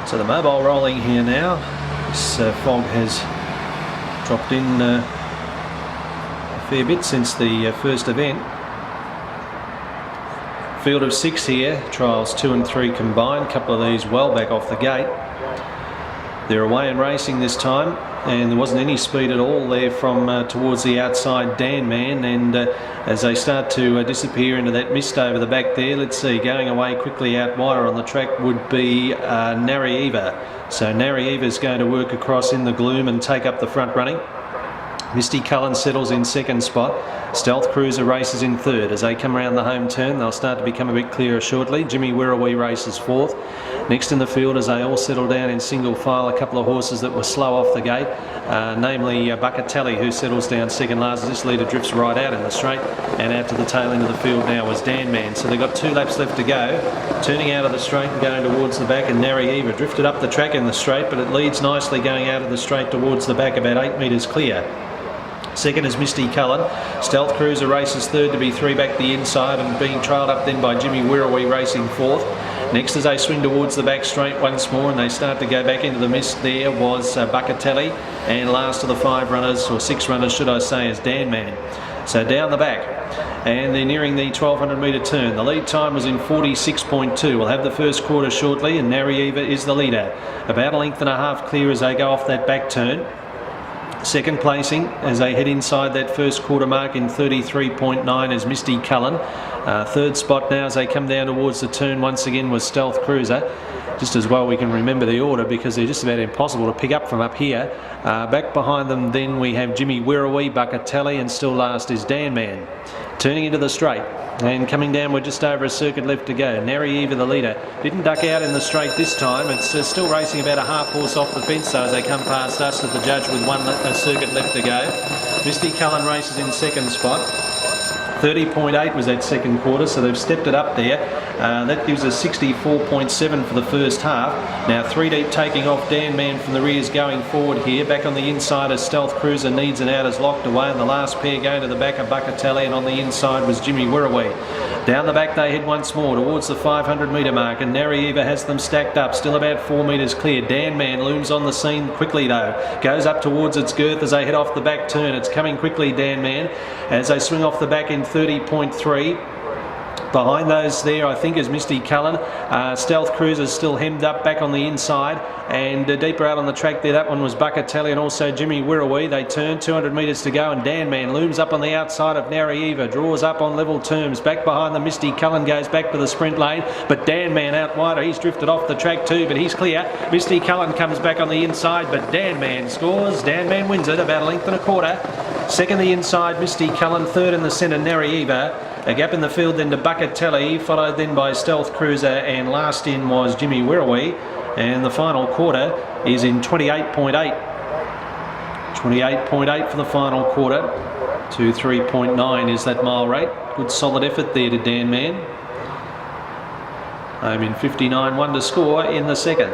So the mobile rolling here now. This fog has dropped in a fair bit since the first event. Field of 6 here, trials 2 and 3 combined, a couple of these well back off the gate. They're away and racing this time, and there wasn't any speed at all there from towards the outside Dan Man, and as they start to disappear into that mist over the back there, let's see, going away quickly out wider on the track would be Narry Eva. So Narry Eva is going to work across in the gloom and take up the front running. Misty Cullen settles in second spot. Stealth Cruiser races in third. As they come around the home turn, they'll start to become a bit clearer shortly. Jimmy Wirrawee races fourth. Next in the field, as they all settle down in single file, a couple of horses that were slow off the gate, namely Buckatelli, who settles down second last as this leader drifts right out in the straight, and out to the tail end of the field now was Dan Man. So they've got 2 laps left to go, turning out of the straight and going towards the back, and Narry Eva drifted up the track in the straight, but it leads nicely going out of the straight towards the back, about 8 metres clear. Second is Misty Cullen. Stealth Cruiser races third to be 3 back the inside and being trailed up then by Jimmy Wirrawee racing fourth. Next, as they swing towards the back straight once more and they start to go back into the mist, there was Buckatelli, and last of the 5 runners, or 6 runners should I say, is Dan Man. So down the back, and they're nearing the 1200 metre turn. The lead time was in 46.2. We'll have the first quarter shortly, and Narry Eva is the leader. About a length and a half clear as they go off that back turn. Second placing as they head inside that first quarter mark in 33.9 is Misty Cullen. Third spot now as they come down towards the turn once again was Stealth Cruiser. Just as well we can remember the order because they're just about impossible to pick up from up here. Back behind them then we have Jimmy Wirrawee, Buckatelli, and still last is Dan Man. Turning into the straight and coming down with just over a circuit left to go. Narry Eva, the leader, didn't duck out in the straight this time. It's still racing about a half horse off the fence though as they come past us at the judge with a circuit left to go. Misty Cullen races in second spot. 30.8 was that second quarter, so they've stepped it up there. That gives us 64.7 for the first half. Now 3 deep taking off Dan Man from the rears going forward here. Back on the inside as Stealth Cruiser needs and out is locked away, and the last pair going to the back of Buckatelli, and on the inside was Jimmy Wirrawee. Down the back they head once more towards the 500 metre mark, and Narry Eva has them stacked up, still about 4 metres clear. Dan Man looms on the scene quickly though, goes up towards its girth as they head off the back turn. It's coming quickly, Dan Man, as they swing off the back in 30.3. Behind those there, I think, is Misty Cullen. Stealth Cruiser still hemmed up back on the inside, and deeper out on the track there, that one was Buckatelli and also Jimmy Wirrawee. They turn, 200 metres to go, and Dan Man looms up on the outside of Narry Eva, draws up on level terms. Back behind the Misty Cullen goes back to the sprint lane, but Dan Man out wider. He's drifted off the track too, but he's clear. Misty Cullen comes back on the inside, but Dan Man scores. Dan Man wins it about a length and a quarter. Second the inside, Misty Cullen. Third in the centre, Narry Eva. A gap in the field then to Buckatelli, followed then by Stealth Cruiser, and last in was Jimmy Wirrawee. And the final quarter is in 28.8. 28.8 for the final quarter. 2:3.9 is that mile rate. Good solid effort there to Dan Man. I'm in 59.1 to score in the second.